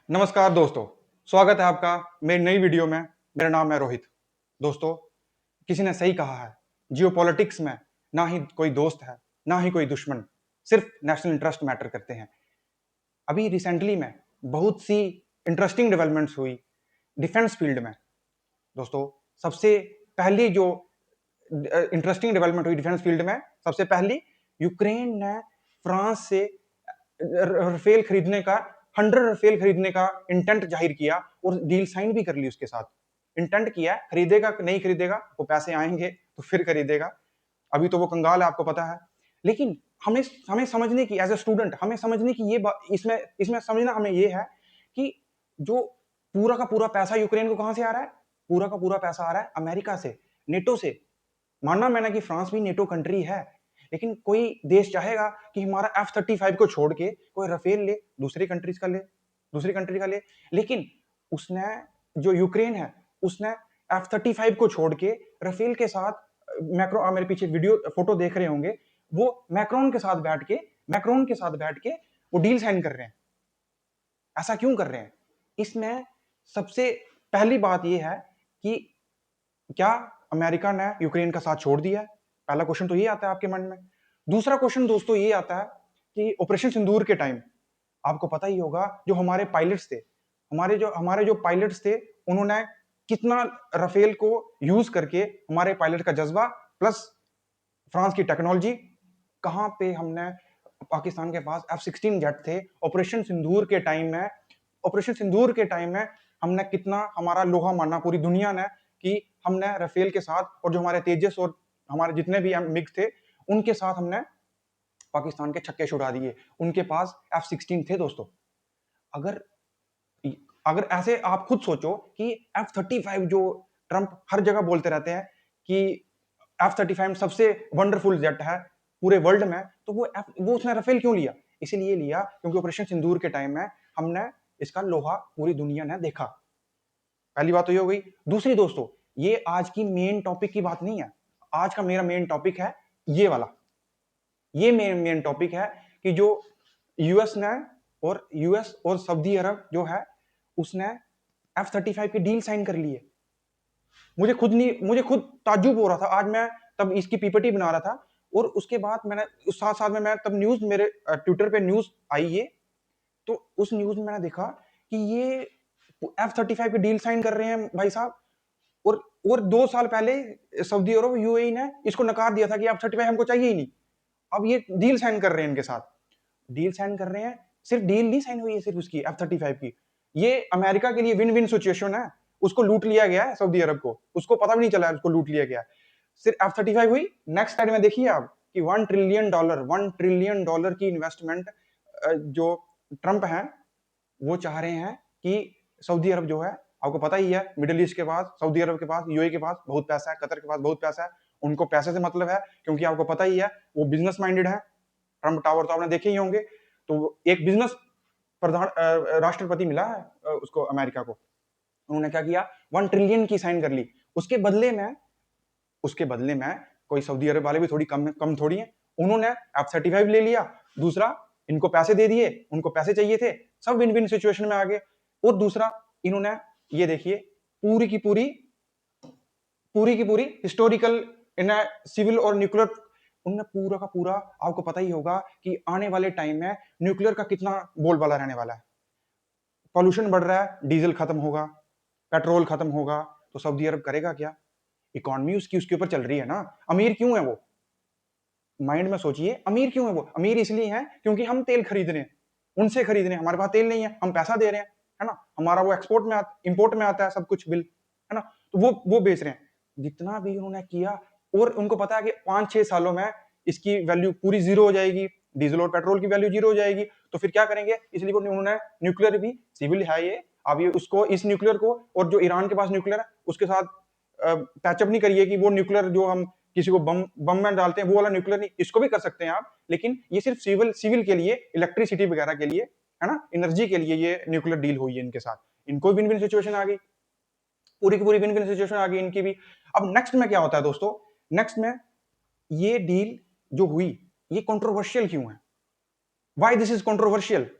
नमस्कार दोस्तों, स्वागत है आपका मेरी नई वीडियो में। मेरा नाम है रोहित। दोस्तों, किसी ने सही कहा है, जियोपॉलिटिक्स में ना ही कोई दोस्त है, ना ही कोई दुश्मन, सिर्फ नेशनल इंटरेस्ट मैटर करते हैं। अभी रिसेंटली में बहुत सी इंटरेस्टिंग डेवलपमेंट्स हुई डिफेंस फील्ड में। दोस्तों, सबसे पहली जो इंटरेस्टिंग डेवलपमेंट हुई डिफेंस फील्ड में, सबसे पहली यूक्रेन ने फ्रांस से राफेल खरीदने का 100 राफेल खरीदने का इंटेंट जाहिर किया और डील साइन भी कर ली उसके साथ। इंटेंट किया, खरीदेगा नहीं खरीदेगा, वो पैसे आएंगे तो फिर खरीदेगा। अभी तो वो कंगाल है, आपको पता है। लेकिन हमें हमें समझने की, एज ए स्टूडेंट हमें समझने की ये इसमें इसमें समझना हमें ये है कि जो पूरा का पूरा पैसा यूक्रेन को कहां से आ रहा है? पूरा का पूरा पैसा आ रहा है अमेरिका से, नेटो से। मानना मैंने कि फ्रांस भी नेटो कंट्री है, लेकिन कोई देश चाहेगा कि हमारा F-35 को छोड़ के कोई राफेल ले, दूसरी कंट्रीज का ले, दूसरी कंट्री का ले। लेकिन उसने, जो यूक्रेन है, उसने F-35 को छोड़ के राफेल के साथ मैक्रो, मेरे पीछे वीडियो फोटो देख रहे होंगे, वो मैक्रोन के साथ बैठ के वो डील साइन कर रहे हैं। ऐसा क्यों कर रहे हैं? इसमें सबसे पहली बात यह है कि क्या अमेरिका ने यूक्रेन का साथ छोड़ दिया है? पहला क्वेश्चन तो ये आता है आपके मन में। दूसरा क्वेश्चन दोस्तों ये आता है कि ऑपरेशन सिंदूर के टाइम आपको पता ही होगा, जो हमारे पायलट्स थे, हमारे जो पायलट्स थे, उन्होंने कितना राफेल को यूज करके, हमारे पायलट का जज्बा प्लस फ्रांस की टेक्नोलॉजी, कहां पे हमने, पाकिस्तान के पास F-16 जेट थे। ऑपरेशन सिंदूर के टाइम में हमने कितना, हमारा लोहा माना पूरी दुनिया ने कि हमने राफेल के साथ, और जो हमारे तेजस और हमारे जितने भी मिग थे, उनके साथ हमने पाकिस्तान के छक्के छुड़ा दिए। उनके पास F-16 थे दोस्तों। अगर अगर ऐसे आप खुद सोचो कि F-35, जो ट्रंप हर जगह बोलते रहते हैं कि F-35 सबसे वंडरफुल जेट है पूरे वर्ल्ड में, तो वो उसने राफेल क्यों लिया? इसीलिए लिया क्योंकि ऑपरेशन सिंदूर के टाइम में हमने इसका लोहा पूरी दुनिया ने देखा। पहली बात तो ये हो गई। दूसरी दोस्तों, ये आज की मेन टॉपिक की बात नहीं है। आज का मेरा मेन टॉपिक है ये वाला। ये मेन टॉपिक है कि जो यूएस और सऊदी अरब जो है, उसने F-35 की डील साइन कर ली है। मुझे खुद ताज्जुब हो रहा था। आज मैं तब इसकी पीपीटी बना रहा था, और उसके बाद मैंने साथ साथ में मैं तब न्यूज, मेरे ट्विटर पे न्यूज आई ये, तो उस न्यूज में मैंने देखा कि ये F-35 की डील साइन कर रहे हैं भाई साहब। और और 2 साल पहले सऊदी अरब, यूएई ने इसको नकार दिया था कि F-35 हमको चाहिए ही नहीं। अब ये डील साइन कर रहे हैं इनके साथ, डील साइन कर रहे हैं। सिर्फ डील नहीं साइन हुई है सिर्फ उसकी F-35 की, ये अमेरिका के लिए विन विन सिचुएशन है। उसको लूट लिया गया है सऊदी अरब को, उसको पता भी नहीं चला है उसको लूट लिया गया। सिर्फ F-35 हुई। नेक्स्ट साइड में देखिए आप कि $1 ट्रिलियन की इन्वेस्टमेंट जो ट्रंप है वो चाह रहे हैं कि सऊदी अरब जो है, आपको पता ही है, मिडिल ईस्ट के पास, सऊदी अरब के पास, यूएई के पास बहुत पैसा है, कतर के पास बहुत पैसा है। उनको पैसे से मतलब है, क्योंकि आपको पता ही है वो बिजनेस माइंडेड है। ट्रंप टावर तो आपने देखे ही होंगे। तो एक बिजनेस प्रधान राष्ट्रपति मिला है उसको, अमेरिका को। उन्होंने क्या किया, 1 ट्रिलियन की साइन कर ली। उसके बदले में कोई सऊदी अरब वाले भी थोड़ी कम कम थोड़ी है। उन्होंने F-35 ले लिया, दूसरा इनको पैसे दे दिए, उनको पैसे चाहिए थे, सब विन विन सिचुएशन में आ गए। और दूसरा, इन्होंने, ये देखिए, पूरी की पूरी हिस्टोरिकल, इन्हें सिविल और न्यूक्लियर, उनने पूरा का पूरा, आपको पता ही होगा कि आने वाले टाइम में न्यूक्लियर का कितना बोलबाला रहने वाला है। पॉल्यूशन बढ़ रहा है, डीजल खत्म होगा, पेट्रोल खत्म होगा, तो सऊदी अरब करेगा क्या? इकोनॉमी उसकी उसके ऊपर चल रही है ना। अमीर क्यों है वो? माइंड में सोचिए, अमीर क्यों है वो? अमीर इसलिए है क्योंकि हम तेल खरीद रहे हैं, उनसे खरीद रहे हैं। हमारे पास तेल नहीं है, हम पैसा दे रहे हैं, है ना। हमारा वो एक्सपोर्ट में इंपोर्ट में आता है सब कुछ बिल, है ना। तो वो बेच रहे हैं। जितना भी उन्होंने किया, और उनको पता है कि 5-6 सालों में इसकी वैल्यू पूरी जीरो हो जाएगी, डीजल और पेट्रोल की वैल्यू जीरो हो जाएगी। तो फिर क्या करेंगे? इसलिए उन्होंने न्यूक्लियर भी, सिविल है ये, अब ये उसको, इस न्यूक्लियर को, और जो ईरान के पास न्यूक्लियर है उसके साथ पैचअप नहीं करिए कि वो न्यूक्लियर जो हम किसी को बम में डालते हैं वो वाला न्यूक्लियर नहीं। इसको भी कर सकते हैं आप, लेकिन ये सिर्फ सिविल के लिए, इलेक्ट्रिसिटी वगैरह के लिए, है ना, एनर्जी के लिए ये न्यूक्लियर डील हुई है इनके साथ। इनको विन विन सिचुएशन आ गई, पूरी की पूरी विन विन सिचुएशन आ गई इनकी भी। अब नेक्स्ट में क्या होता है दोस्तों? नेक्स्ट में ये डील जो हुई, ये कंट्रोवर्शियल क्यों है? Why this is controversial?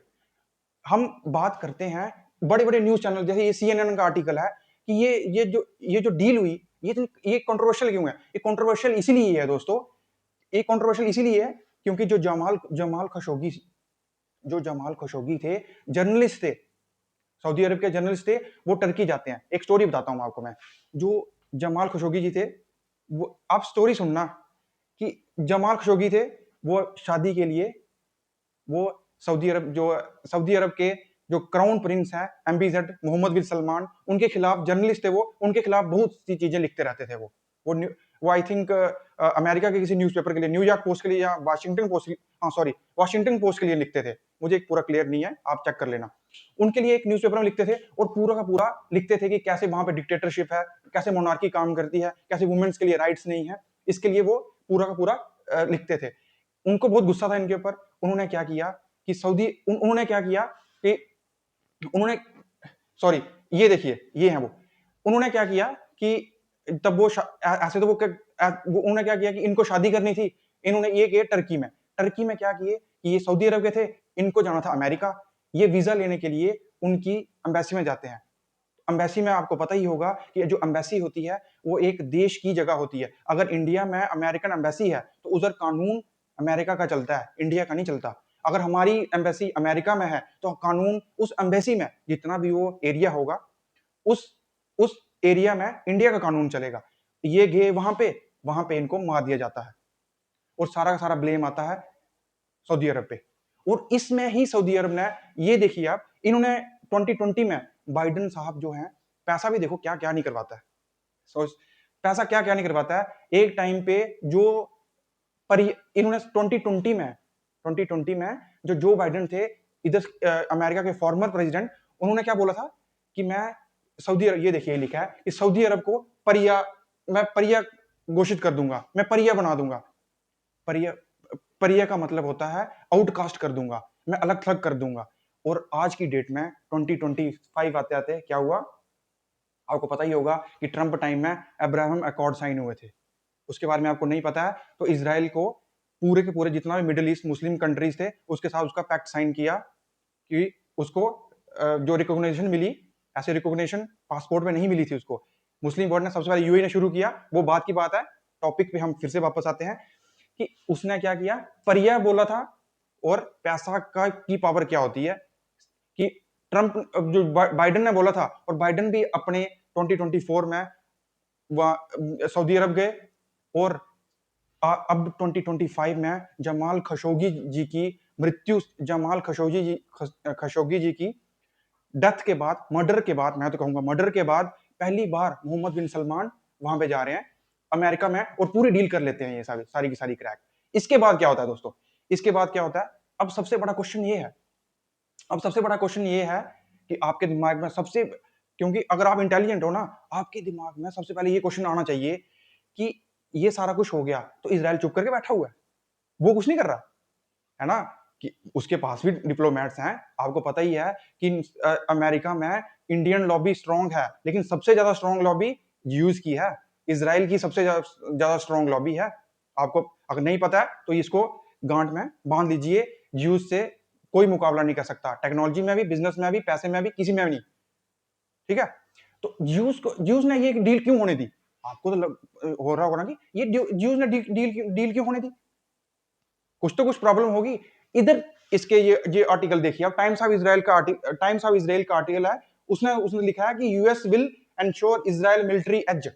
हम बात करते हैं बड़े बड़े न्यूज चैनल जैसे ये CNN का आर्टिकल है कि ये जो डील हुई ये कंट्रोवर्शियल क्यों है। ये कंट्रोवर्शियल इसीलिए है दोस्तों, ये कंट्रोवर्शियल इसीलिए है क्योंकि जो जमाल खशोगी थे, जर्नलिस्ट थे, सऊदी अरब के जर्नलिस्ट थे, वो टर्की जाते हैं। एक स्टोरी बताता हूं आपको मैं। जो जमाल खशोगी जी थे, वो आप स्टोरी सुनना कि जमाल खशोगी थे, वो शादी के लिए वो सऊदी अरब के जो क्राउन प्रिंस है MBZ मोहम्मद बिन सलमान, उनके खिलाफ जर्नलिस्ट थे, वो उनके खिलाफ बहुत सी चीजें लिखते रहते थे। वो आई थिंक अमेरिका के किसी न्यूज़पेपर के लिए, न्यूयॉर्क पोस्ट के लिए या वाशिंगटन पोस्ट, हाँ सॉरी वाशिंगटन पोस्ट के लिए लिखते थे। मुझे पूरा क्लियर नहीं है, आप चेक कर लेना। उनके लिए एक न्यूज़पेपर में लिखते थे और पूरा का पूरा लिखते थे कि कैसे वहां पे डिक्टेटरशिप है, कैसे मोनार्की काम करती है, कैसे वुमेन्स के लिए राइट्स नहीं है। इसके लिए वो पूरा का पूरा लिखते थे। उनको बहुत गुस्सा था इनके ऊपर। उन्होंने क्या किया कि उन्होंने क्या किया कि उन्होंने सॉरी ये देखिए, ये है वो। उन्होंने क्या किया कि तब वो ऐसे तो उन्होंने क्या किया कि इनको शादी करनी थी। इन्होंने ये किया टर्की में क्या किए कि ये सऊदी अरब के थे, इनको जाना था अमेरिका। ये वीजा लेने के लिए उनकी एम्बेसी में जाते हैं। एम्बेसी में आपको पता ही होगा कि जो एम्बेसी होती है वो एक देश की जगह होती है। अगर इंडिया में अमेरिकन एम्बेसी है तो उधर कानून अमेरिका का चलता है, इंडिया का नहीं चलता। अगर हमारी एम्बेसी अमेरिका में है तो कानून उस एम्बेसी में जितना भी वो एरिया होगा, उस उस एरिया में इंडिया का कानून चलेगा। ये गए वहां पे इनको मार दिया जाता है और सारा का सारा ब्लेम आता है सऊदी अरब पे। और इसमें ही सऊदी अरब ने, ये देखिए आप, इन्होंने 2020 में बाइडन साहब जो हैं, पैसा भी देखो क्या क्या नहीं करवाता है। पैसा क्या क्या नहीं करवाता है। एक टाइम पे जो पर इन्होंने 2020 में जो बाइडन थे, इधर अमेरिका के फॉर्मर प्रेसिडेंट, उन्होंने क्या बोला था कि मैं सऊदी अरब, ये देखिए लिखा है कि सऊदी अरब को मैं परिया घोषित कर दूंगा, मैं परिया बना दूंगा। परिया परिया का मतलब होता है आउटकास्ट कर दूंगा, मैं अलग थलग कर दूंगा। और आज की डेट में 2025 आते आते क्या हुआ, आपको पता ही होगा कि ट्रंप टाइम में अब्राहम अकॉर्ड साइन हुए थे। उसके बारे में आपको नहीं पता है तो इसराइल को पूरे के पूरे जितना भी मिडिल ईस्ट मुस्लिम कंट्रीज थे उसके साथ उसका पैक्ट साइन किया कि उसको जो रिकॉग्निशन मिली, ऐसे रिकॉग्निशन पासपोर्ट में नहीं मिली थी उसको। मुस्लिम वर्ल्ड ने सबसे पहले यूएई ने शुरू किया, वो बात की बात है। टॉपिक पे हम फिर से वापस आते हैं कि उसने क्या किया, परिया बोला था। और पैसा का की पावर क्या होती है कि ट्रंप जो बाइडन ने बोला था, और बाइडन भी अपने 2024 में सऊदी अरब गए। और अब 2025 में जमाल खशोगी जी की मृत्यु, खशोगी जी की डेथ के बाद, मर्डर के बाद, मैं तो कहूंगा मर्डर के बाद, पहली बार मोहम्मद बिन सलमान वहां पे जा रहे हैं अमेरिका में और पूरी डील कर लेते हैं ये सारी की सारी क्रैक। इसके बाद क्या होता है दोस्तों, इसके बाद क्या होता है, अब सबसे बड़ा क्वेश्चन ये है कि आपके दिमाग में क्योंकि अगर आप इंटेलिजेंट हो ना, आपके दिमाग में सबसे पहले ये क्वेश्चन आना चाहिए कि ये सारा कुछ हो गया तो इजराइल चुप करके बैठा हुआ है, वो कुछ नहीं कर रहा है ना, कि उसके पास भी डिप्लोमेट्स हैं। आपको पता ही है कि अमेरिका में इंडियन लॉबी स्ट्रांग है, लेकिन सबसे ज्यादा स्ट्रांग लॉबी यूज की है, इजराइल की सबसे ज्यादा स्ट्रांग लॉबी है। आपको अगर नहीं पता है तो इसको गांठ में बांध लीजिए, यूज से कोई मुकाबला नहीं कर सकता, टेक्नोलॉजी में भी, बिजनेस में भी, पैसे में भी, किसी में भी नहीं। ठीक है, तो ज्यूज ने ये डील क्यों होने दी, आपको तो हो रहा होगा ना कि ये ज्यूज ने डील क्यों होने दी, कुछ तो कुछ प्रॉब्लम होगी इधर। इसके ये आर्टिकल देखिए आप, टाइम्स ऑफ इजराइल का आर्टिकल है। उसने लिखा है कि US will ensure Israel military edge.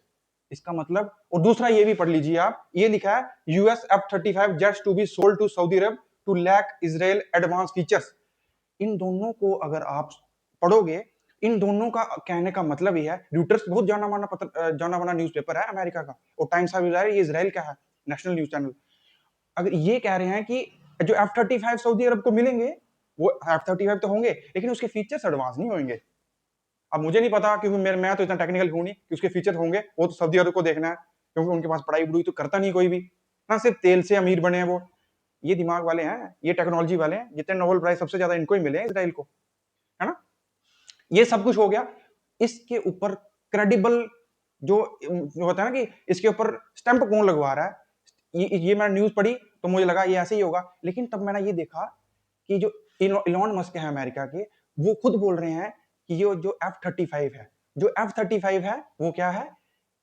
इसका मतलब, और दूसरा ये भी पढ़ लीजिए आप, ये लिखा है US F-35 jets to be sold to Saudi Arabia to lack Israel advance features. इन दोनों को अगर आप पढ़ोगे, इन दोनों का कहने का मतलब ये है, रूटर्स बहुत जाना माना न्यूज़पेपर है अमेरिका का, और टाइम्स ऑफ इजराइल ये इजराइल का है, नेशनल न्यूज चैनल। अगर ये कह रहे हैं कि जो F-35 सऊदी अरब को मिलेंगे, वो F-35 तो होंगे लेकिन उसके फीचर्स एडवांस नहीं होंगे। अब मुझे नहीं पता क्योंकि मैं तो इतना टेक्निकल हूं नहीं कि उसके फीचर होंगे, वो तो सऊदी अरब को देखना है, क्योंकि उनके पास पढ़ाई बुढ़ाई तो करता नहीं कोई भी ना, सिर्फ तेल से अमीर बने हैं वो। ये दिमाग वाले हैं, ये टेक्नोलॉजी वाले हैं, जितने नोबेल प्राइज सबसे ज्यादा इनको ही मिले हैं, इसराइल को, है ना। ये सब कुछ हो गया, इसके ऊपर क्रेडिबल जो होता है ना कि इसके ऊपर स्टैंप कौन लगवा रहा है, ये मैंने न्यूज पढ़ी तो मुझे लगा ये ऐसे ही होगा, लेकिन तब मैंने ये देखा कि जो इलॉन मस्क है अमेरिका के, वो खुद बोल रहे हैं कि ये जो F-35 है, जो F-35 है वो क्या है,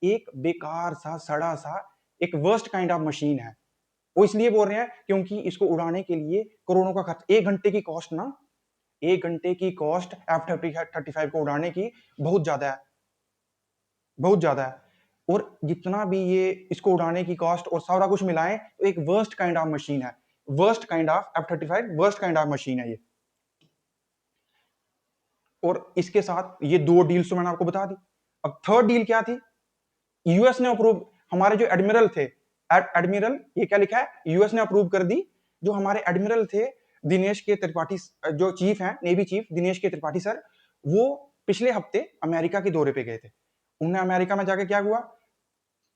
एक बेकार सा सड़ा सा एक वर्स्ट काइंड ऑफ मशीन है। वो इसलिए बोल रहे हैं क्योंकि इसको उड़ाने के लिए करोड़ों का खर्च, 1 घंटे की कॉस्ट ना, 1 घंटे की कॉस्ट F-35 को उड़ाने की बहुत ज्यादा है, बहुत ज्यादा है। और जितना भी ये इसको उड़ाने की कॉस्ट और सारा कुछ मिलाएं तो एक वर्स्ट काइंड ऑफ मशीन है, worst kind of F-35 worst kind of machine है ये। और इसके साथ ये 2 डील्स तो मैंने आपको बता दी। अब थर्ड डील क्या थी, यूएस ने अप्रूव, हमारे जो एडमिरल थे, एडमिरल ये क्या लिखा है, यूएस ने अप्रूव कर दी। जो हमारे एडमिरल थे दिनेश के त्रिपाठी, जो चीफ हैं नेवी चीफ दिनेश के त्रिपाठी सर, वो पिछले हफ्ते अमेरिका के दौरे पे गए थे। उन्हें अमेरिका में जाके क्या हुआ,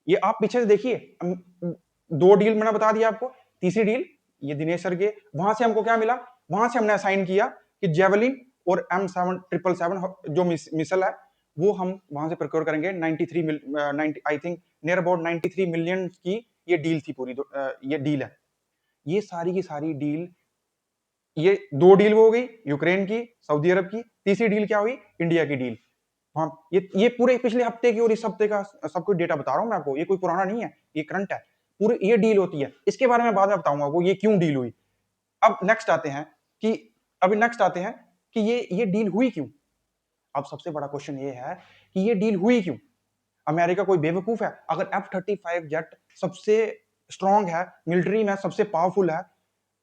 ये आप पीछे से देखिए, 2 डील मैंने बता दिया आपको। तीसरी डील ये दिनेश सर के, वहां से हमको क्या मिला, वहां से हमने असाइन किया कि जेवलिन और M777 जो मिसल है वो हम वहां से प्रोक्योर करेंगे। 93 I think near about 93 million की ये डील थी पूरी, ये डील है। ये सारी की सारी डील, ये 2 डील वो हो गई यूक्रेन की, सऊदी अरब की। तीसरी डील क्या हुई, इंडिया की डील। हाँ, ये पूरे पिछले हफ्ते की और इस हफ्ते का सब कुछ डेटा बता रहा हूँ मैं आपको, ये कोई पुराना नहीं है, ये करंट है। पूरी ये डील होती है, इसके बारे में बाद में बताऊंगा आपको ये क्यों डील हुई। अब नेक्स्ट आते हैं कि अभी नेक्स्ट आते हैं कि ये डील हुई क्यों। अब सबसे बड़ा क्वेश्चन ये है कि ये डील हुई क्यों। अमेरिका कोई बेवकूफ है? अगर F-35 जेट सबसे स्ट्रांग है, मिलिट्री में सबसे पावरफुल है,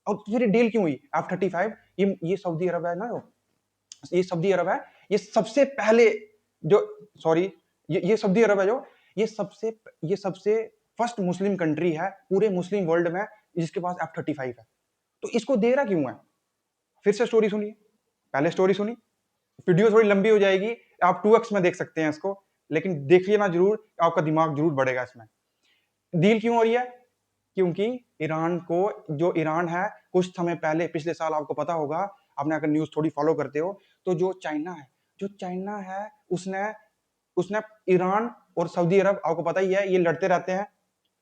और फिर डील क्यों हुई। F-35 ये सऊदी अरब है ना, ये सऊदी अरब है, ये सबसे पहले जो, सॉरी, ये सऊदी अरब है जो, ये सबसे फर्स्ट मुस्लिम कंट्री है पूरे मुस्लिम वर्ल्ड में जिसके पास F-35 है। तो इसको दे रहा क्यों है, फिर से स्टोरी सुनिए, पहले स्टोरी सुनी। वीडियो थोड़ी लंबी हो जाएगी, आप 2x में देख सकते हैं इसको, लेकिन देखिए ना जरूर, आपका दिमाग जरूर बढ़ेगा इसमें। डील क्यों हो रही है, क्योंकि ईरान को, जो ईरान है, कुछ समय पहले पिछले साल आपको पता होगा, आपने अगर न्यूज थोड़ी फॉलो करते हो, तो जो चाइना है उसने उसने ईरान और सऊदी अरब, आपको पता ही है ये लड़ते रहते हैं,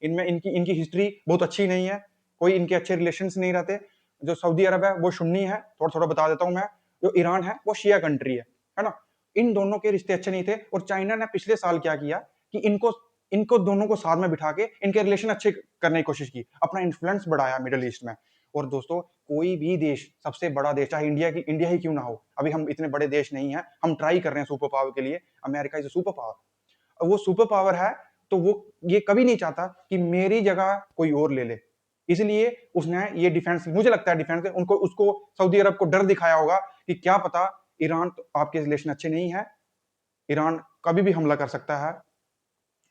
इनमें इनकी इनकी हिस्ट्री बहुत अच्छी नहीं है, कोई इनके अच्छे रिलेशंस नहीं रहते। जो सऊदी अरब है वो सुन्नी है, थोड़ा थोड़ा बता देता हूं मैं, जो ईरान है वो शिया कंट्री है ना। इन दोनों के रिश्ते अच्छे नहीं थे, और चाइना ने पिछले साल क्या किया कि इनको इनको दोनों को साथ में बिठा के इनके रिलेशन अच्छे करने की कोशिश की, अपना इन्फ्लुएंस बढ़ाया मिडिल ईस्ट में। और दोस्तों, कोई भी देश, सबसे बड़ा देश, चाहे इंडिया ही क्यों ना हो, अभी हम इतने बड़े देश नहीं है, हम ट्राई कर रहे हैं सुपर पावर के लिए, अमेरिका इज सुपर पावर, वो सुपर पावर है, तो वो ये कभी नहीं चाहता कि मेरी जगह कोई और ले ले। इसलिए उसने ये डिफेंस, मुझे लगता है डिफेंस, उनको उसको सऊदी अरब को डर दिखाया होगा कि क्या पता ईरान, तो आपके रिलेशन अच्छे नहीं है, ईरान कभी भी हमला कर सकता है,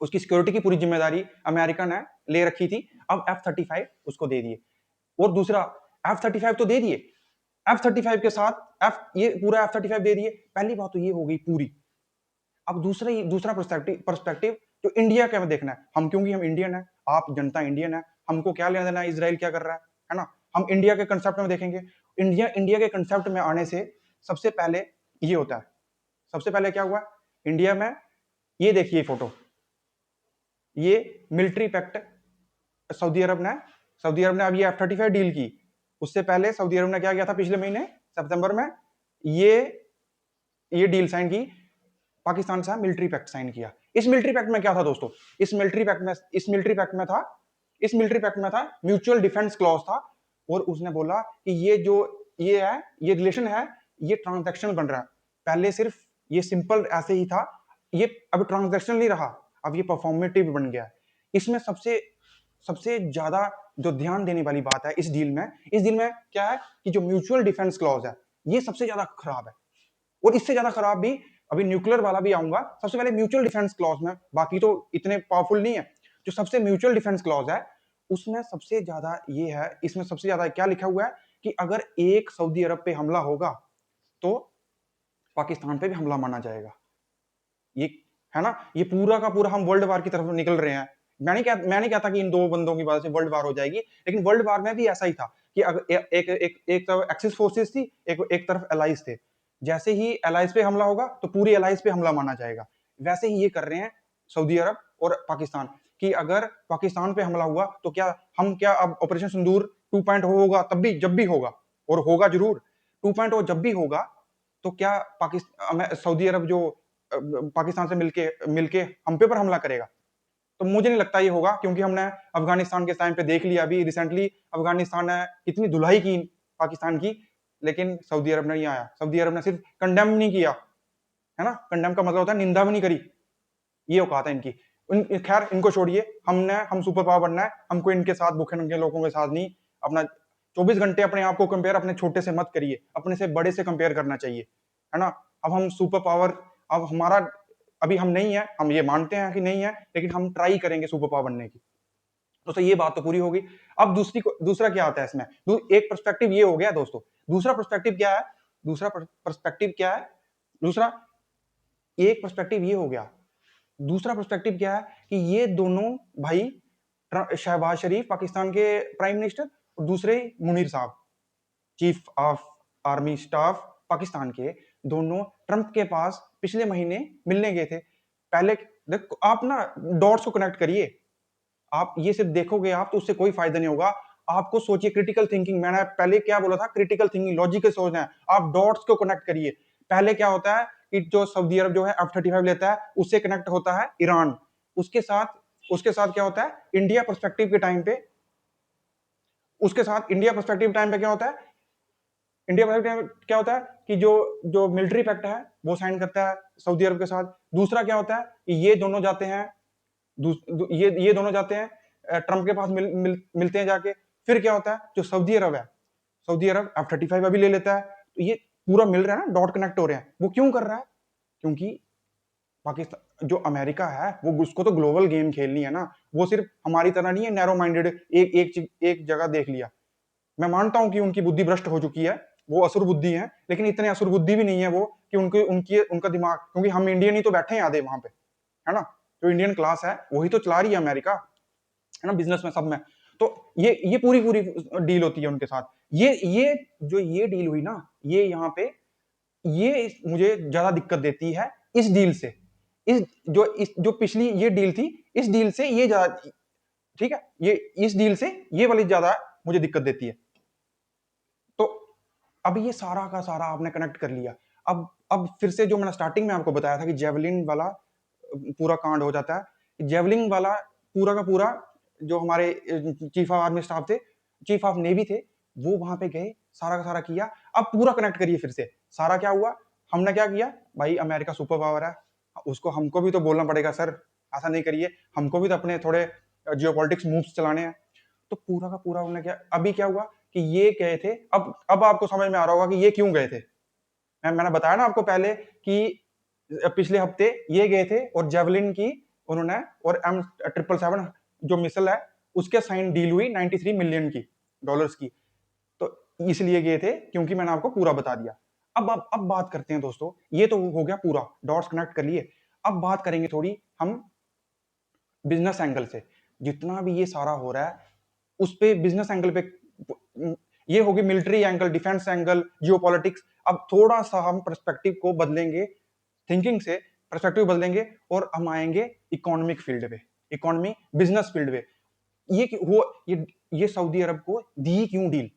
उसकी सिक्योरिटी की पूरी जिम्मेदारी अमेरिका ने ले रखी थी। अब F-35 उसको दे दिए। और दूसरा, F-35 तो दे दिए, F-35 के साथ ये पूरा F-35 दे दिए, पहली बात तो ये हो गई पूरी। अब दूसरा पर्सपेक्टिव जो इंडिया का देखना है, हम क्योंकि हम इंडियन है, आप जनता इंडियन है, हमको क्या लेना देना है इजराइल क्या कर रहा है ना। हम इंडिया के कंसेप्ट में देखेंगे, इंडिया के कंसेप्ट में आने से सबसे पहले ये होता है, सबसे पहले क्या हुआ इंडिया में, ये देखिए फोटो, ये मिलिट्री पैक्ट सऊदी अरब ने अब ये F-35 डील की। उससे पहले सऊदी अरब ने क्या किया था, पिछले महीने सितंबर में ये डील साइन की, पाकिस्तान से मिलिट्री पैक्ट साइन किया। इस मिलिट्री पैक्ट में क्या था दोस्तों, इस मिलिट्री पैक्ट में था म्यूचुअल डिफेंस क्लॉज था। और उसने बोला कि ये रिलेशन है, ये ट्रांजैक्शनल बन रहा है। पहले सिर्फ ये सिंपल ऐसे ही था, ये अब ट्रांजैक्शनल नहीं रहा, अब ये परफॉर्मेटिव बन गया। इसमें सबसे ज्यादा जो ध्यान देने वाली बात है इस डील में क्या है कि जो म्यूचुअल डिफेंस क्लॉज है, ये सबसे ज्यादा खराब है। और इससे ज्यादा खराब भी, अभी न्यूक्लियर वाला भी आऊंगा, सबसे पहले म्यूचुअल डिफेंस क्लॉज में, बाकी तो इतने पावरफुल नहीं है। जो सबसे म्यूचुअल डिफेंस क्लॉज है उसमें सबसे ज्यादा ये है, इसमें सबसे ज्यादा क्या लिखा हुआ है कि अगर एक सऊदी अरब पे हमला होगा तो पाकिस्तान पे भी हमला माना जाएगा। ये है ना, ये पूरा का पूरा हम वर्ल्ड वार की तरफ निकल रहे हैं। मैं नहीं कहता कि इन 2 बंदों की वजह से वर्ल्ड वार हो जाएगी, लेकिन वर्ल्ड वार में भी ऐसा ही था कि अगर एक तरफ एक्सिस फोर्सेस थी, एक तरफ एलाइज थे। जैसे ही एलाइज पे हमला होगा तो पूरी एलाइज पे हमला माना जाएगा। वैसे ही ये कर रहे हैं सऊदी अरब और पाकिस्तान, कि अगर पाकिस्तान पे हमला हुआ तो क्या अब ऑपरेशन सिंदूर 2.0 होगा, तब भी जब भी होगा, और होगा जरूर 2.0 जब भी होगा, तो क्या पाकिस्तान सऊदी अरब जो पाकिस्तान से मिलके मिलके हम पे पर हमला करेगा? तो मुझे नहीं लगता ये होगा, क्योंकि हमने अफगानिस्तान के टाइम पे देख लिया, अभी रिसेंटली अफगानिस्तान ने कितनी धुलाई की पाकिस्तान की, लेकिन सऊदी अरब ने नहीं आया। सऊदी अरब ने सिर्फ कंडेम नहीं किया, है ना, कंडेम का मतलब होता है निंदा भी नहीं करी। ये औकात है इनकी। खैर इनको छोड़िए, हम सुपर पावर बनना है, हमको इनके साथ भूखे नंगे लोगों के साथ नहीं, अपना 24 घंटे अपने आप को कंपेयर अपने छोटे से मत करिए, अपने से बड़े से कंपेयर करना चाहिए, है ना। अब हम सुपर पावर, अब हमारा अभी हम नहीं है, हम ये मानते हैं कि नहीं है, लेकिन हम ट्राई करेंगे सुपर पावर बनने की। तो ये बात तो पूरी होगी। अब दूसरा क्या आता है इसमें, एक पर्सपेक्टिव ये हो गया दोस्तों। दूसरा पर्सपेक्टिव क्या है? दूसरा एक पर्सपेक्टिव ये हो गया। दूसरा पर्सपेक्टिव क्या है कि ये दोनों भाई, शहबाज शरीफ पाकिस्तान के प्राइम मिनिस्टर और दूसरे मुनीर साहब chief of army staff Pakistan के, दोनों ट्रंप के पास पिछले महीने मिलने गए थे। पहले देखो आप ना डॉट्स को कनेक्ट करिए, आप ये सिर्फ देखोगे आप तो उससे कोई फायदा नहीं होगा। आपको सोचिए, क्रिटिकल थिंकिंग, मैंने पहले क्या बोला था, क्रिटिकल थिंकिंग, लॉजिकल सोचना है। आप डॉट्स को कनेक्ट करिए। पहले क्या होता है कि जो सऊदी अरब जो है F-35 लेता है, उससे कनेक्ट होता है ईरान। उसके साथ क्या होता है, इंडिया पर्सपेक्टिव के टाइम पे, क्या होता है, इंडिया पर्सपेक्टिव क्या होता है कि जो जो मिलिट्री पैक्ट है वो साइन करता है सऊदी अरब के साथ। दूसरा क्या होता है कि ये दोनों जाते हैं, ये दोनों जाते हैं ट्रंप के पास मिलते हैं जाके। फिर क्या होता है, जो सऊदी अरब है, सऊदी अरब F-35 अभी ले लेता है। तो ये पूरा मिल रहा है ना, डॉट कनेक्ट हो रहे हैं। वो क्यों कर रहा है? क्योंकि पाकिस्तान जो अमेरिका है, वो उसको तो ग्लोबल गेम खेलनी है ना। वो सिर्फ हमारी तरह नहीं है नैरो माइंडेड, एक जगह देख लिया। मैं मानता हूं कि उनकी बुद्धि भ्रष्ट हो चुकी है, वो असुर बुद्धि है, लेकिन इतने असुर बुद्धि भी नहीं है वो कि उनका दिमाग, क्योंकि हम इंडियन ही तो बैठे हैं आधे वहां पे, है ना। जो इंडियन क्लास है वही तो चला रही है अमेरिका, है ना, बिजनेस में, सब में। तो ये पूरी पूरी डील होती है उनके साथ। ये डील हुई ना, ये यहाँ पे, मुझे ज्यादा दिक्कत देती है इस डील से। जो पिछली ये डील थी, इस डील से ये ज्यादा, ठीक है, ये इस डील से ये वाली ज्यादा मुझे दिक्कत देती है। तो अब ये सारा का सारा आपने कनेक्ट कर लिया। अब फिर से जो मैंने स्टार्टिंग में आपको बताया था कि जेवलिन वाला पूरा कांड हो जाता है। जेवलिन वाला पूरा का पूरा, जो हमारे चीफ ऑफ आर्मी स्टाफ थे, चीफ ऑफ नेवी थे, वो वहां पे गए, सारा का सारा किया। अब पूरा कनेक्ट करिए फिर से, सारा क्या हुआ, हमने क्या किया भाई, अमेरिका सुपर पावर है, उसको हमको भी तो बोलना पड़ेगा सर, ऐसा नहीं करिए, हमको भी तो अपने थोड़े जियोपॉलिटिक्स मूव्स चलाने हैं। तो पूरा का पूरा उन्होंने क्या, अभी क्या हुआ कि ये गए थे, अब आपको समझ में आ रहा होगा कि ये क्यों गए थे। मैंने बताया ना आपको पहले कि पिछले हफ्ते ये गए थे और जेवलिन की उन्होंने, और M777 जो मिसाइल है उसके साइन डील हुई 93 मिलियन की डॉलर्स की। तो इसलिए गए थे, क्योंकि मैंने आपको पूरा बता दिया। अब बात करते हैं दोस्तों, ये तो हो गया पूरा, डॉट्स कनेक्ट कर लिए। अब बात करेंगे थोड़ी हम बिजनेस एंगल से। जितना भी ये सारा हो रहा है उस पे बिजनेस एंगल पे, ये होगी military angle, defence angle, geopolitics. अब थोड़ा सा हम पर्सपेक्टिव को बदलेंगे, थिंकिंग से पर्सपेक्टिव बदलेंगे, और हम आएंगे इकोनॉमिक फील्ड पे, इकोनॉमी बिजनेस फील्ड पे। ये सऊदी अरब को दी क्यों डील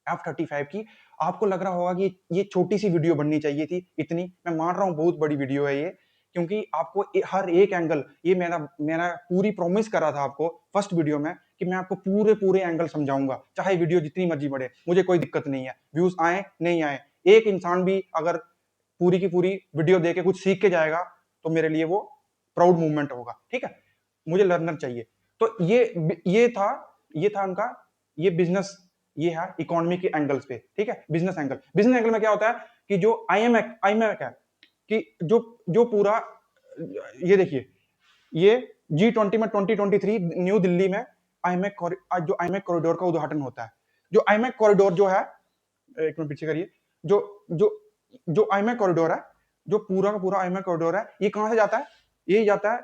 F-35 की? आपको लग रहा होगा कि ये छोटी सी वीडियो बननी चाहिए थी इतनी, मैं मान रहा हूं बहुत बड़ी वीडियो है ये, क्योंकि आपको हर एक एंगल, ये मैंने पूरी प्रॉमिस करा था आपको फर्स्ट वीडियो में कि मैं आपको पूरे पूरे एंगल समझाऊंगा, चाहे वीडियो जितनी मर्जी बढ़े, मुझे कोई दिक्कत नहीं है, व्यूज आए नहीं आए। एक इंसान भी अगर पूरी की पूरी वीडियो देके कुछ सीख के जाएगा तो मेरे लिए वो प्राउड मूवमेंट होगा, ठीक है। मुझे लर्नर चाहिए। तो ये था उनका, ये बिजनेस, ये है इकोनॉमी के एंगल्स पे, ठीक है। बिजनेस एंगल में क्या होता है कि जो आईएमएफ है, कि जो जो पूरा, ये देखिए, ये G20 में 2023 न्यू दिल्ली में जो आईएमएफ कॉरिडोर का उद्घाटन होता है। जो आईएमएफ कॉरिडोर जो है, एक मिनट पीछे करिए, जो जो जो आईएमएफ कॉरिडोर है, जो पूरा का पूरा आईएमएफ कॉरिडोर है, ये कहां से जाता है? ये जाता है,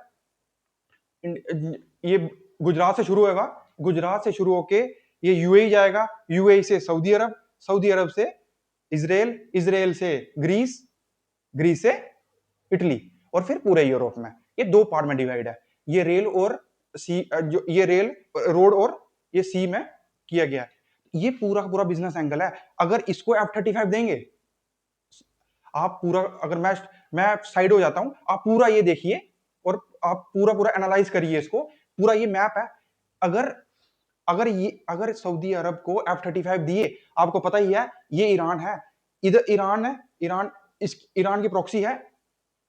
ये गुजरात से शुरू होगा, गुजरात से शुरू होके ये यूएई जाएगा, यूएई से सऊदी अरब, सऊदी अरब से इजराइल, इजराइल से ग्रीस, ग्रीस से इटली, और फिर पूरे यूरोप में। ये दो पार्ट में डिवाइड है। ये रेल और सी, जो ये रेल, रोड और ये सी में किया गया है। ये पूरा पूरा बिजनेस एंगल है। अगर इसको F-35 देंगे, आप पूरा, अगर मैं साइड हो जाता हूं, आप पूरा ये देखिए और आप पूरा पूरा एनालाइज करिए इसको। पूरा ये मैप है। अगर अगर सऊदी अरब को F-35 दिए, आपको पता ही है ये ईरान है, इधर ईरान है, ईरान की प्रॉक्सी है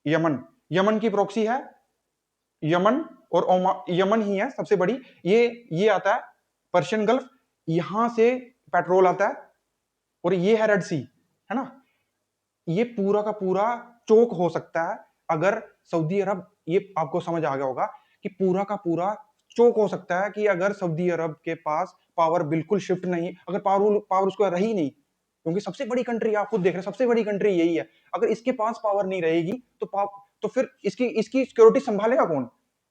यमन, यमन की प्रॉक्सी है यमन, और यमन ही है सबसे बड़ी। ये आता है पर्शियन गल्फ, यहां से पेट्रोल आता है, और ये है रेड सी, है ना। ये पूरा का पूरा चोक हो सकता है अगर सऊदी अरब, ये आपको समझ आ गया होगा कि पूरा का पूरा चोक हो सकता है कि अगर सऊदी अरब के पास पावर बिल्कुल शिफ्ट नहीं, अगर पावर पावर उसको रही नहीं, क्योंकि सबसे बड़ी कंट्री आप खुद देख रहे हैं, सबसे बड़ी कंट्री यही है। अगर इसके पास पावर नहीं रहेगी तो फिर इसकी इसकी सिक्योरिटी संभालेगा कौन?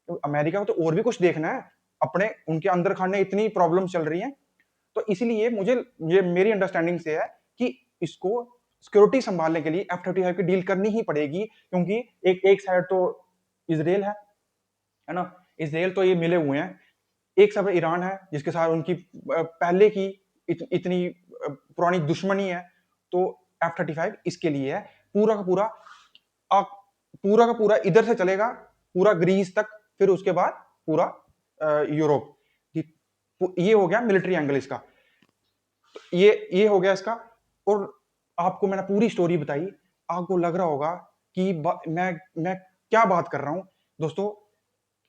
तो अमेरिका को तो और भी कुछ देखना है, अपने उनके अंदर खाने इतनी प्रॉब्लम चल रही है। तो इसलिए मुझे, ये मेरी अंडरस्टैंडिंग से है कि इसको सिक्योरिटी संभालने के लिए F-35 की डील करनी ही पड़ेगी, क्योंकि एक साइड तो इसराइल है ना, इसराइल तो ये मिले हुए हैं, एक साइड ईरान है जिसके साथ उनकी पहले की इतनी पुरानी दुश्मनी है। तो F-35 इसके लिए है। पूरा का पूरा पूरा का पूरा इधर से चलेगा, पूरा ग्रीस तक, फिर उसके बाद पूरा यूरोप। ये हो गया मिलिट्री एंगल इसका, ये हो गया इसका। और आपको मैंने पूरी स्टोरी बताई, आपको लग रहा होगा कि मैं क्या बात कर रहा हूं। दोस्तों,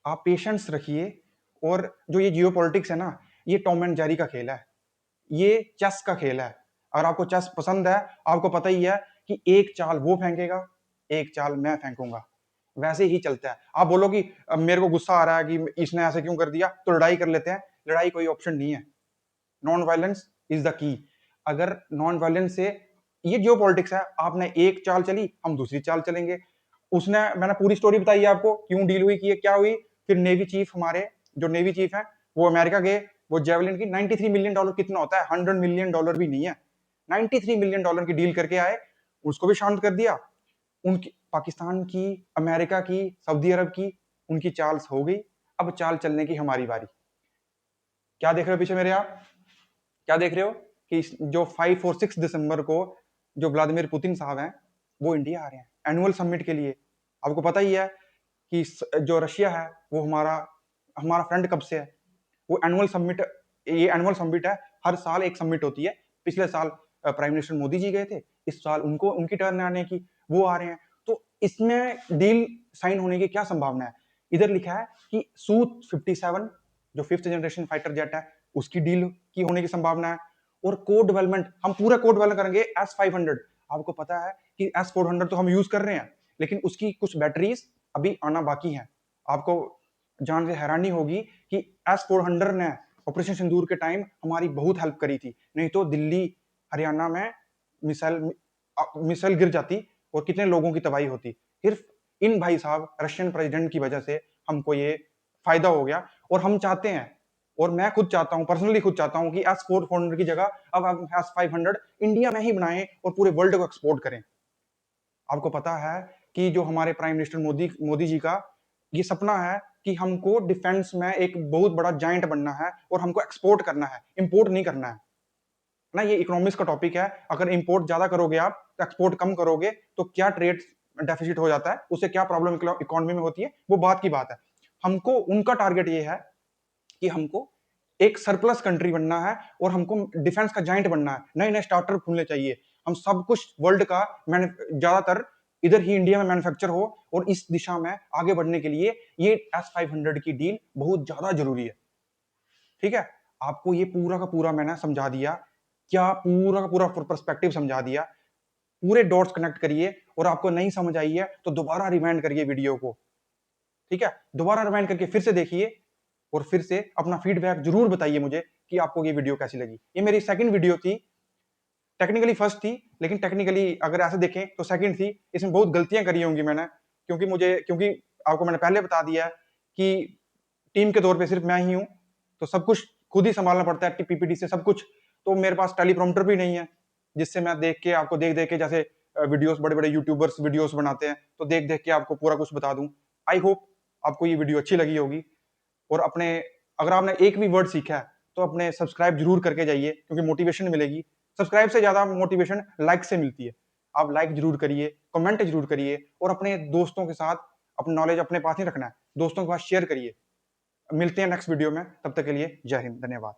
आप पेशेंस रखिए, और जो ये जियो पॉलिटिक्स है ना, ये टॉम एंड जेरी का खेल है, ये चेस का खेल है। अगर आपको चेस पसंद है, आपको पता ही है कि एक चाल वो फेंकेगा, एक चाल मैं फेंकूंगा, वैसे ही चलता है। आप बोलो कि अब मेरे को गुस्सा आ रहा है कि इसने ऐसे क्यों कर दिया, तो लड़ाई कर लेते हैं। लड़ाई कोई ऑप्शन नहीं है, non violence is the key. अगर नॉन वायलेंस से, ये जियो पॉलिटिक्स है, आपने एक चाल चली, हम दूसरी चाल चलेंगे। उसने, मैंने पूरी स्टोरी बताई है आपको, क्यों डील हुई, कि क्या हुई। फिर नेवी चीफ, हमारे जो नेवी चीफ है, वो अमेरिका गए, वो जेवलिन की $93 मिलियन, कितना होता है, $100 मिलियन भी नहीं है, $93 मिलियन की डील करके आए, उसको भी शांत कर दिया। उनकी, पाकिस्तान की, अमेरिका की, सऊदी अरब की, उनकी चाल हो गई। अब चाल चलने की हमारी बारी। क्या देख रहे हो पीछे मेरे आप, क्या देख रहे हो कि जो 5 और 6 दिसंबर को जो व्लादिमीर पुतिन साहब हैं, वो इंडिया आ रहे हैं एनुअल समिट के लिए। आपको पता ही है कि जो रशिया है वो हमारा हमारा फ्रेंड कब से है। वो एनुअल समिट, ये एनुअल समिट है, हर साल एक समिट होती है। पिछले साल प्राइम मिनिस्टर मोदी जी गए थे, इस साल उनको, उनकी टर्न आने की, वो आ रहे हैं। तो इसमें डील साइन होने की क्या संभावना है? इधर लिखा है कि Su-57 जो 5th जनरेशन फाइटर जेट है, उसकी डील की होने की संभावना है। और कोड डेवलपमेंट, हम पूरा कोड डेवलप करेंगे S-500। आपको पता है कि S-400 तो हम यूज कर रहे हैं, लेकिन उसकी कुछ बैटरीज अभी आना बाकी है। आपको जान से हैरानी होगी कि S-400 ने ऑपरेशन सिंदूर के टाइम हमारी बहुत हेल्प करी थी, नहीं तो दिल्ली हरियाणा में मिसाइल गिर जाती और कितने लोगों की तबाही होती। सिर्फ इन भाई साहब रशियन प्रेसिडेंट की वजह से हमको ये फायदा हो गया। और हम चाहते हैं, और मैं खुद चाहता हूं, पर्सनली खुद चाहता हूं कि S-400 की जगह अब हम S-500 इंडिया में ही बनाएं और पूरे वर्ल्ड को एक्सपोर्ट करें। आपको पता है कि जो हमारे प्राइम मिनिस्टर मोदी जी का ये सपना है कि हमको डिफेंस में एक बहुत बड़ा जाइंट बनना है, और हमको एक्सपोर्ट करना है, इंपोर्ट नहीं करना है ना। ये इकोनॉमिक्स का टॉपिक है। अगर इंपोर्ट ज्यादा करोगे आप, तो एक्सपोर्ट कम करोगे, तो क्या ट्रेड डेफिसिट हो जाता है, उससे क्या प्रॉब्लम इकोनॉमी में होती है, वो बात की बात है। हमको, उनका टारगेट ये है कि हमको एक सरप्लस कंट्री बनना है, और हमको डिफेंस का जाइंट बनना है। नए नए स्टार्टअप खुलने चाहिए, हम सब कुछ वर्ल्ड का ज्यादातर इधर ही इंडिया में मैन्युफैक्चर हो। और इस दिशा में आगे बढ़ने के लिए ये S-500 की डील बहुत ज्यादा जरूरी है। ठीक है, आपको ये पूरा का पूरा मैंने समझा दिया, क्या पूरा का पूरा पर्सपेक्टिव समझा दिया। पूरे डॉट्स कनेक्ट करिए, और आपको नहीं समझ आई है तो दोबारा रिवाइंड करिए वीडियो को। ठीक है, दोबारा रिवाइंड करके फिर से देखिए, और फिर से अपना फीडबैक जरूर बताइए मुझे कि आपको ये वीडियो कैसी लगी। ये मेरी सेकंड वीडियो थी, टेक्निकली फर्स्ट थी, लेकिन टेक्निकली अगर ऐसे देखें तो सेकंड थी। इसमें बहुत गलतियां करी होंगी मैंने, क्योंकि आपको मैंने पहले बता दिया है कि टीम के तौर पे सिर्फ मैं ही हूं, तो सब कुछ खुद ही संभालना पड़ता है, पीपीटी से सब कुछ। तो मेरे पास टेलीप्रॉम्प्टर भी नहीं है, जिससे मैं देख के आपको, देख देख के, जैसे वीडियोस बड़े बड़े यूट्यूबर्स वीडियोस बनाते हैं, तो देख देख के आपको पूरा कुछ बता दूं। आई होप आपको ये वीडियो अच्छी लगी होगी। और अपने, अगर आपने एक भी वर्ड सीखा है, तो अपने सब्सक्राइब जरूर करके जाइए, क्योंकि मोटिवेशन मिलेगी। सब्सक्राइब से ज्यादा मोटिवेशन लाइक से मिलती है। आप लाइक जरूर करिए, कमेंट जरूर करिए और अपने दोस्तों के साथ अपना नॉलेज अपने पास ही रखना है, दोस्तों के पास शेयर करिए। मिलते हैं नेक्स्ट वीडियो में, तब तक के लिए जय हिंद, धन्यवाद।